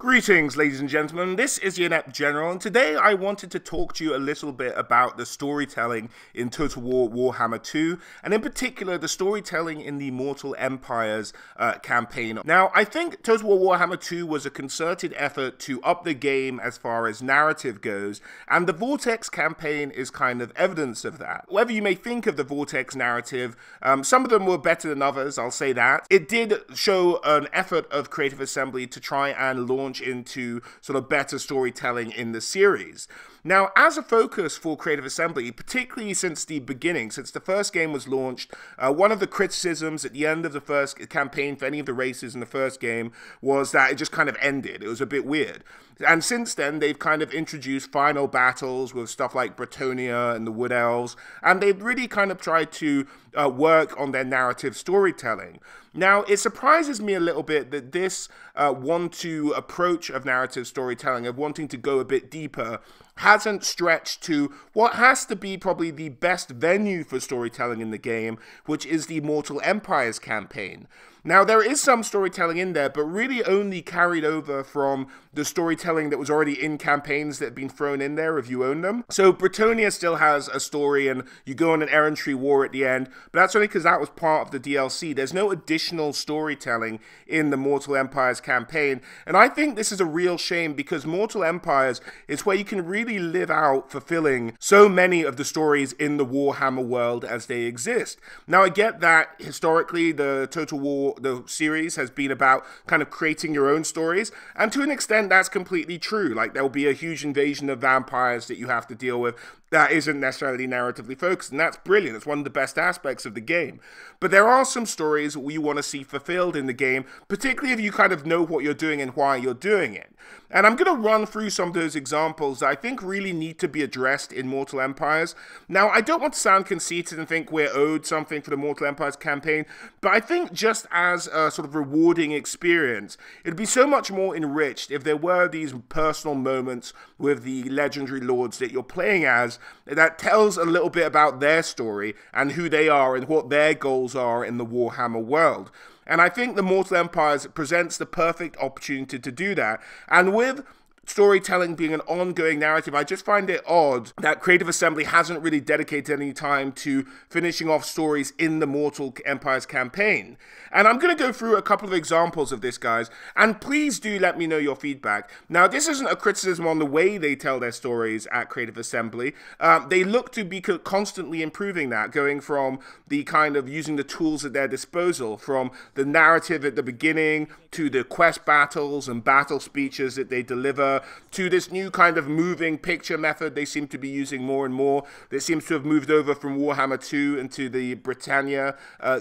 Greetings, ladies and gentlemen, this is your Inept General, and today I wanted to talk to you a little bit about the storytelling in Total War Warhammer 2, and in particular, the storytelling in the Mortal Empires campaign. Now, I think Total War Warhammer 2 was a concerted effort to up the game as far as narrative goes, and the Vortex campaign is kind of evidence of that. Whatever you may think of the Vortex narrative, some of them were better than others, I'll say that. It did show an effort of Creative Assembly to try and launch into sort of better storytelling in the series. Now, as a focus for Creative Assembly, particularly since the beginning, since the first game was launched, one of the criticisms at the end of the first campaign for any of the races in the first game was that it just kind of ended. It was a bit weird. And since then, they've kind of introduced final battles with stuff like Bretonnia and the Wood Elves, and they've really kind of tried to work on their narrative storytelling. Now, it surprises me a little bit that this want-to approach of narrative storytelling, of wanting to go a bit deeper, hasn't stretched to what has to be probably the best venue for storytelling in the game, which is the Mortal Empires campaign. Now, there is some storytelling in there, but really only carried over from the storytelling that was already in campaigns that have been thrown in there if you own them. So Bretonnia still has a story, and you go on an errantry war at the end, but that's only because that was part of the DLC. There's no additional storytelling in the Mortal Empires campaign, and I think this is a real shame because Mortal Empires is where you can really live out fulfilling so many of the stories in the Warhammer world as they exist. Now, I get that historically the Total War, the series, has been about kind of creating your own stories, and to an extent that's completely true. Like, there will be a huge invasion of vampires that you have to deal with that isn't necessarily narratively focused, and that's brilliant. It's one of the best aspects of the game. But there are some stories we want to see fulfilled in the game, particularly if you kind of know what you're doing and why you're doing it. And I'm going to run through some of those examples that I think really need to be addressed in Mortal Empires. Now, I don't want to sound conceited and think we're owed something for the Mortal Empires campaign, but I think just as a sort of rewarding experience, it'd be so much more enriched if there were these personal moments with the legendary lords that you're playing as that tells a little bit about their story and who they are and what their goals are in the Warhammer world. And I think the Mortal Empires presents the perfect opportunity to do that. And with storytelling being an ongoing narrative, I just find it odd that Creative Assembly hasn't really dedicated any time to finishing off stories in the Mortal Empires campaign. And I'm going to go through a couple of examples of this, guys, and please do let me know your feedback. Now, this isn't a criticism on the way they tell their stories at Creative Assembly. They look to be constantly improving that, going from the kind of using the tools at their disposal, from the narrative at the beginning to the quest battles and battle speeches that they deliver, to this new kind of moving picture method they seem to be using more and more. That seems to have moved over from Warhammer 2 into the Bretonnia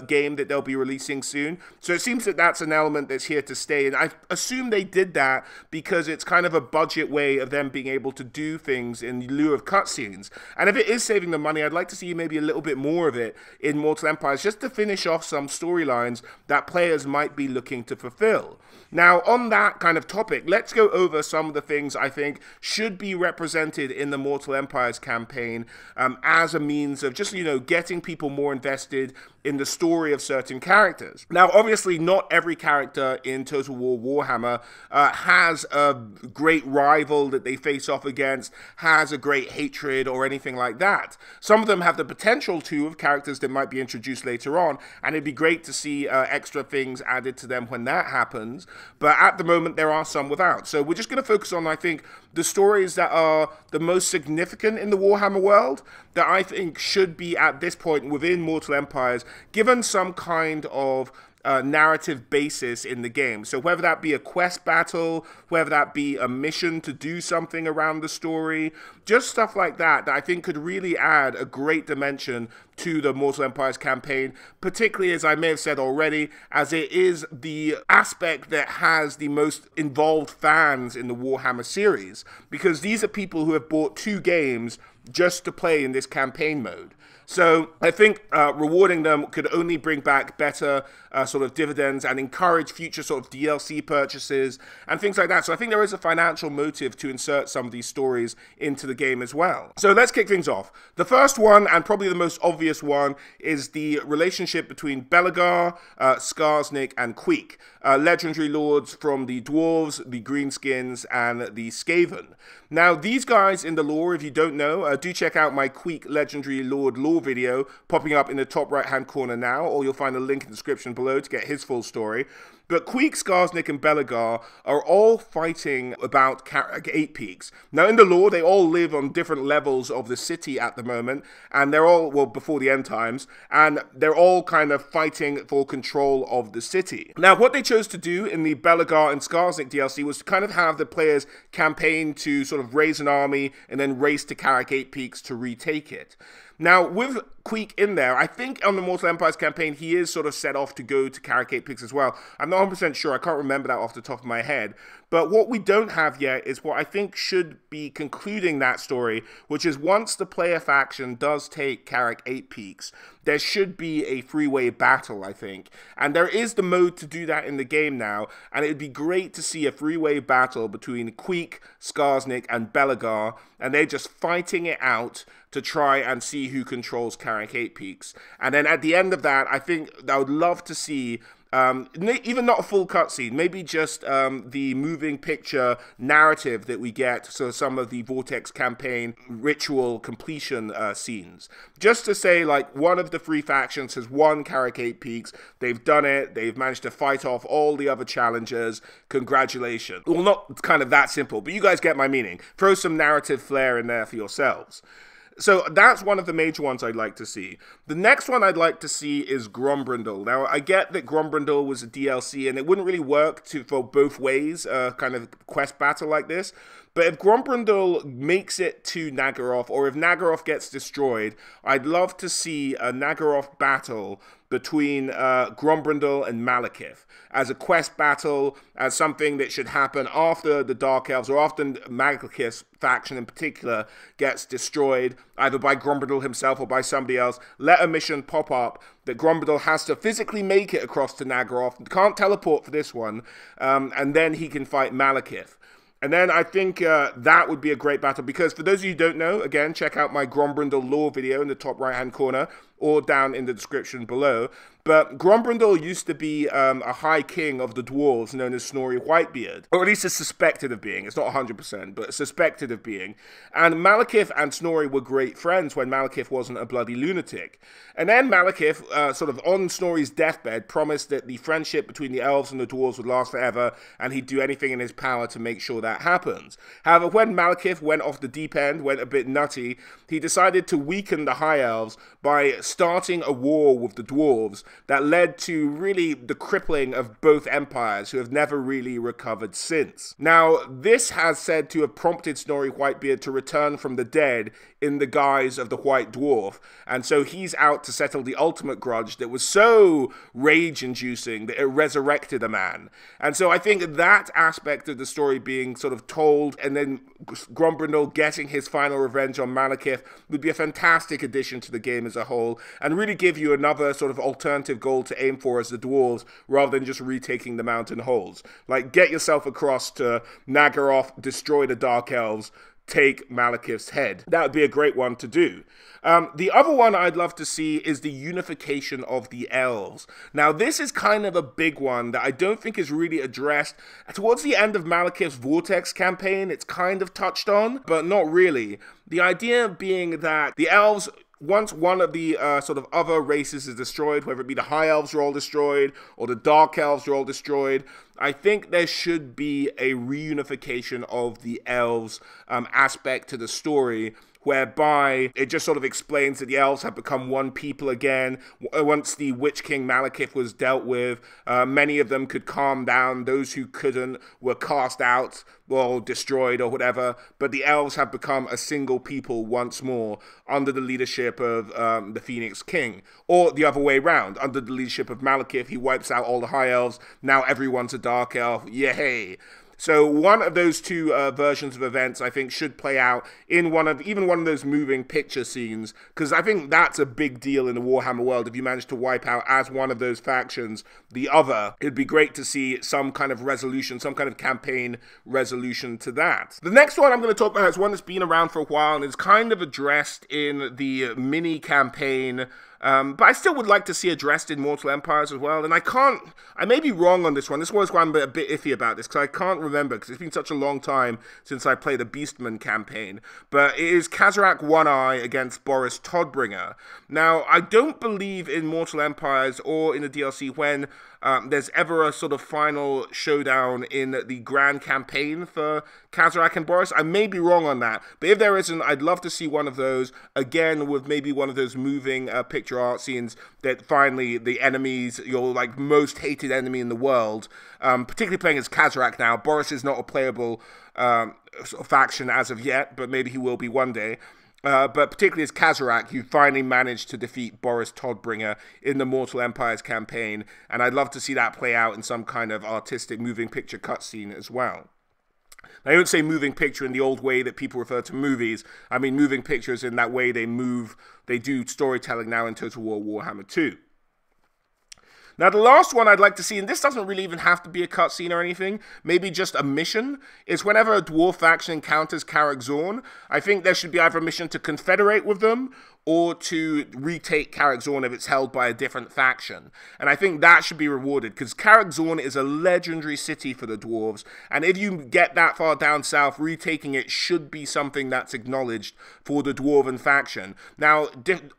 game that they'll be releasing soon. So it seems that that's an element that's here to stay, and I assume they did that because it's kind of a budget way of them being able to do things in lieu of cutscenes. And if it is saving them money, I'd like to see maybe a little bit more of it in Mortal Empires, just to finish off some storylines that players might be looking to fulfill. Now, on that kind of topic, let's go over some of the things I think should be represented in the Mortal Empires campaign as a means of just, getting people more invested in the story of certain characters. Now, obviously, not every character in Total War Warhammer has a great rival that they face off against, has a great hatred or anything like that. Some of them have the potential to, of characters that might be introduced later on, and it'd be great to see extra things added to them when that happens. But at the moment, there are some without. So we're just going to focus on, I think, the stories that are the most significant in the Warhammer world, that I think should be at this point within Mortal Empires, given some kind of narrative basis in the game. So whether that be a quest battle, whether that be a mission to do something around the story, just stuff like that I think could really add a great dimension to the Mortal Empires campaign, particularly, as I may have said already, as it is the aspect that has the most involved fans in the Warhammer series, because these are people who have bought 2 games just to play in this campaign mode. So I think rewarding them could only bring back better sort of dividends and encourage future sort of DLC purchases and things like that. So I think there is a financial motive to insert some of these stories into the game as well. So let's kick things off. The first one, and probably the most obvious one, is the relationship between Belegar, Skarsnik, and Queek, legendary lords from the Dwarves, the Greenskins, and the Skaven. Now, these guys in the lore, if you don't know, do check out my Queek Legendary Lord lore video popping up in the top right-hand corner now, or you'll find a link in the description below to get his full story. But Queek, Skarsnik, and Belegar are all fighting about Karak 8 Peaks. Now, in the lore, they all live on different levels of the city at the moment, and they're all, well, before the end times, and they're all kind of fighting for control of the city. Now, what they chose to do in the Belegar and Skarsnik DLC was to kind of have the players campaign to sort of raise an army and then race to Karak 8 Peaks to retake it. Now, with Queek in there, I think on the Mortal Empires campaign, he is sort of set off to go to Karak 8 Peaks as well. I'm not 100% sure. I can't remember that off the top of my head. But what we don't have yet is what I think should be concluding that story, which is once the player faction does take Karak 8 Peaks, there should be a freeway battle, I think. And there is the mode to do that in the game now, and it'd be great to see a freeway battle between Queek, Skarsnik, and Belegar, and they're just fighting it out to try and see who controls Karak 8 Peaks. And then at the end of that, I think I would love to see even not a full cutscene, maybe just the moving picture narrative that we get, so some of the Vortex campaign ritual completion scenes. Just to say, like, one of the three factions has won Karak 8 Peaks, they've done it, they've managed to fight off all the other challengers, congratulations. Well, not kind of that simple, but you guys get my meaning. Throw some narrative flair in there for yourselves. So that's one of the major ones I'd like to see. The next one I'd like to see is Grombrindal. Now, I get that Grombrindal was a DLC, and it wouldn't really work for both ways, kind of quest battle like this. But if Grombrindal makes it to Naggaroth, or if Naggaroth gets destroyed, I'd love to see a Naggaroth battle between Grombrindal and Malekith as a quest battle, as something that should happen after the Dark Elves, or after Malekith's faction in particular gets destroyed, either by Grombrindal himself or by somebody else. Let a mission pop up that Grombrindal has to physically make it across to Naggaroth, can't teleport for this one, and then he can fight Malekith. And then I think that would be a great battle, because for those of you who don't know, again, check out my Grombrindal lore video in the top right-hand corner, or down in the description below. But Grombrindal used to be a high king of the dwarves known as Snorri Whitebeard, or at least is suspected of being. It's not 100%, but suspected of being. And Malekith and Snorri were great friends when Malekith wasn't a bloody lunatic. And then Malekith, sort of on Snorri's deathbed, promised that the friendship between the elves and the dwarves would last forever, and he'd do anything in his power to make sure that happens. However, when Malekith went off the deep end, went a bit nutty, he decided to weaken the high elves by starting a war with the dwarves that led to really the crippling of both empires, who have never really recovered since. Now, this has said to have prompted Snorri Whitebeard to return from the dead in the guise of the White Dwarf, and so he's out to settle the ultimate grudge that was so rage-inducing that it resurrected a man. And so I think that aspect of the story being sort of told, and then Grombrindal getting his final revenge on Malekith, would be a fantastic addition to the game as a whole, and really give you another sort of alternative goal to aim for as the dwarves, rather than just retaking the mountain holds. Like, get yourself across to Naggaroth, destroy the Dark Elves, take Malekith's head. That would be a great one to do. The other one I'd love to see is the unification of the elves. Now, this is kind of a big one that I don't think is really addressed. Towards the end of Malekith's Vortex campaign, it's kind of touched on, but not really. The idea being that the elves, once one of the sort of other races is destroyed, whether it be the High Elves are all destroyed, or the Dark Elves are all destroyed, I think there should be a reunification of the elves aspect to the story, whereby it just sort of explains that the elves have become one people again. Once the Witch King Malekith was dealt with, many of them could calm down. Those who couldn't were cast out or destroyed or whatever, but the elves have become a single people once more under the leadership of the Phoenix King. Or the other way around, under the leadership of Malekith, he wipes out all the High Elves. Now everyone's a Dark Elf. Yay! So one of those two versions of events, I think, should play out in even one of those moving picture scenes, because I think that's a big deal in the Warhammer world. If you manage to wipe out as one of those factions the other, it'd be great to see some kind of resolution, some kind of campaign resolution to that. The next one I'm going to talk about is one that's been around for a while and is kind of addressed in the mini campaign, but I still would like to see addressed in Mortal Empires as well. And I may be wrong on this one. This was why I'm a bit iffy about this, because I can't remember, because it's been such a long time since I played a Beastman campaign. But it is Kazarak One-Eye against Boris Todbringer. Now, I don't believe in Mortal Empires or in the DLC when there's ever a sort of final showdown in the grand campaign for Kazarak and Boris. I may be wrong on that, but if there isn't, I'd love to see one of those, again, with maybe one of those moving picture art scenes that finally the enemies, your like most hated enemy in the world, particularly playing as Kazarak now. Boris is not a playable faction as of yet, but maybe he will be one day. But particularly as Kazarak, you finally managed to defeat Boris Todbringer in the Mortal Empires campaign, and I'd love to see that play out in some kind of artistic moving picture cutscene as well. I don't say moving picture in the old way that people refer to movies. I mean moving pictures in that way they do storytelling now in Total War Warhammer 2. Now, the last one I'd like to see, and this doesn't really even have to be a cutscene or anything, maybe just a mission, is whenever a dwarf faction encounters Karak Zorn, I think there should be either a mission to confederate with them, or to retake Karak Zorn if it's held by a different faction. And I think that should be rewarded, because Karak Zorn is a legendary city for the dwarves, and if you get that far down south, retaking it should be something that's acknowledged for the dwarven faction. Now,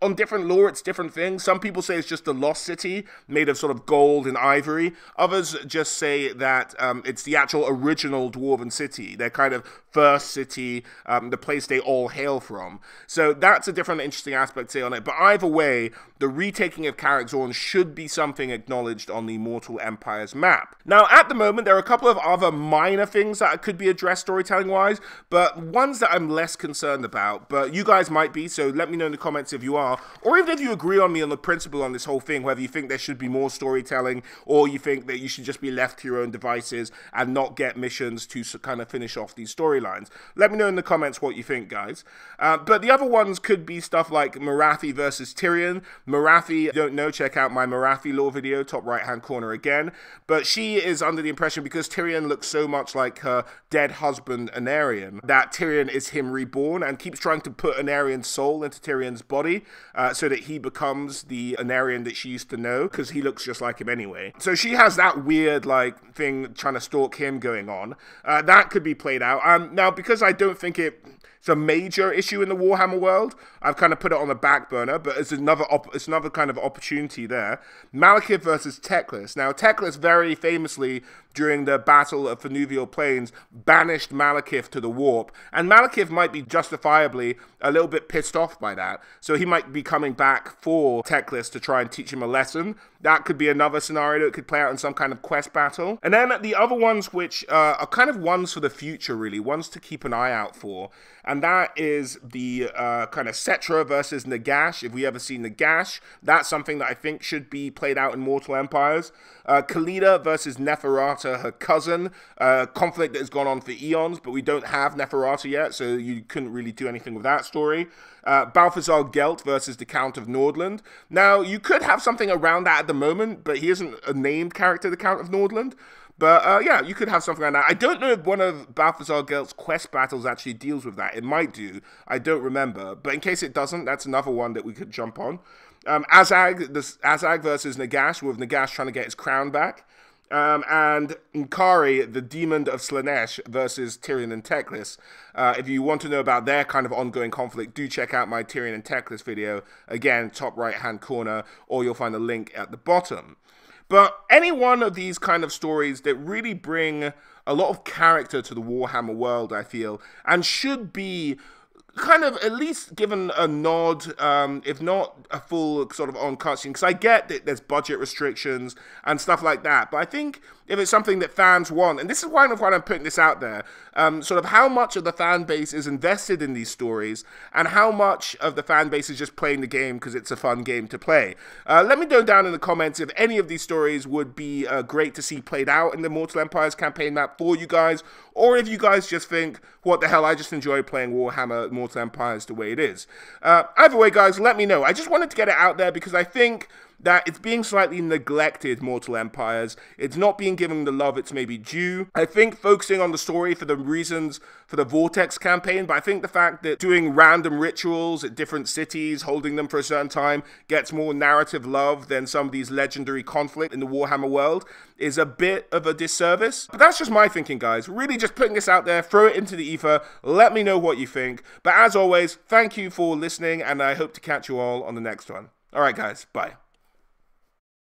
on different lore, it's different things. Some people say it's just a lost city, made of sort of gold and ivory. Others just say that it's the actual original dwarven city, their kind of first city, the place they all hail from. So that's a different interesting aspect to say on it, but either way, the retaking of Karak Zorn should be something acknowledged on the Mortal Empires map. Now, at the moment, there are a couple of other minor things that could be addressed storytelling-wise, but ones that I'm less concerned about, but you guys might be, so let me know in the comments if you are, or even if you agree on me on the principle on this whole thing, whether you think there should be more storytelling, or you think that you should just be left to your own devices and not get missions to kind of finish off these storylines. Let me know in the comments what you think, guys. But the other ones could be stuff like Morathi versus Tyrion. Morathi, if you don't know, check out my Morathi lore video, top right hand corner again. But she is under the impression, because Tyrion looks so much like her dead husband Aenarion, that Tyrion is him reborn, and keeps trying to put Aenarion's soul into Tyrion's body so that he becomes the Aenarion that she used to know, because he looks just like him anyway. So she has that weird like thing trying to stalk him going on. That could be played out. Now, because I don't think it's a major issue in the Warhammer world, I've kind of put it on the back burner, but it's another kind of opportunity there. Malekith versus Teclis. Now, Teclis very famously, during the Battle of Finuvial Plains, banished Malekith to the Warp, and Malekith might be justifiably a little bit pissed off by that, so he might be coming back for Teclis to try and teach him a lesson. That could be another scenario that could play out in some kind of quest battle. And then the other ones, which are kind of ones for the future, really, ones to keep an eye out for, and that is the kind of Settra versus Nagash. If we ever see Nagash, that's something that I think should be played out in Mortal Empires. Khalida versus Neferata, her cousin, conflict that has gone on for eons, but we don't have Neferata yet, so you couldn't really do anything with that story. Balthazar Gelt versus the Count of Nordland. Now, you could have something around that at the moment, but he isn't a named character, the Count of Nordland. But yeah, you could have something like that. I don't know if one of Balthazar Gelt's quest battles actually deals with that. It might do. I don't remember. But in case it doesn't, that's another one that we could jump on. Azag versus Nagash, with Nagash trying to get his crown back. And Nkari, the Demon of Slaanesh, versus Tyrion and Teclis. If you want to know about their kind of ongoing conflict, do check out my Tyrion and Teclis video. Again, top right-hand corner, or you'll find a link at the bottom. But any one of these kind of stories that really bring a lot of character to the Warhammer world, I feel, and should be kind of at least given a nod, if not a full sort of on cutscene, because I get that there's budget restrictions and stuff like that, but I think if it's something that fans want. And this is why I'm putting this out there. Sort of how much of the fan base is invested in these stories, and how much of the fan base is just playing the game because it's a fun game to play. Let me know down in the comments if any of these stories would be great to see played out in the Mortal Empires campaign map for you guys, or if you guys just think, what the hell, I just enjoy playing Warhammer Mortal Empires the way it is. Either way, guys, let me know. I just wanted to get it out there because I think that it's being slightly neglected, Mortal Empires. It's not being given the love it's maybe due. I think focusing on the story for the reasons for the Vortex campaign, but I think the fact that doing random rituals at different cities, holding them for a certain time, gets more narrative love than some of these legendary conflict in the Warhammer world is a bit of a disservice. But that's just my thinking, guys. Really just putting this out there, throw it into the ether, let me know what you think. But as always, thank you for listening, and I hope to catch you all on the next one. Alright guys, bye.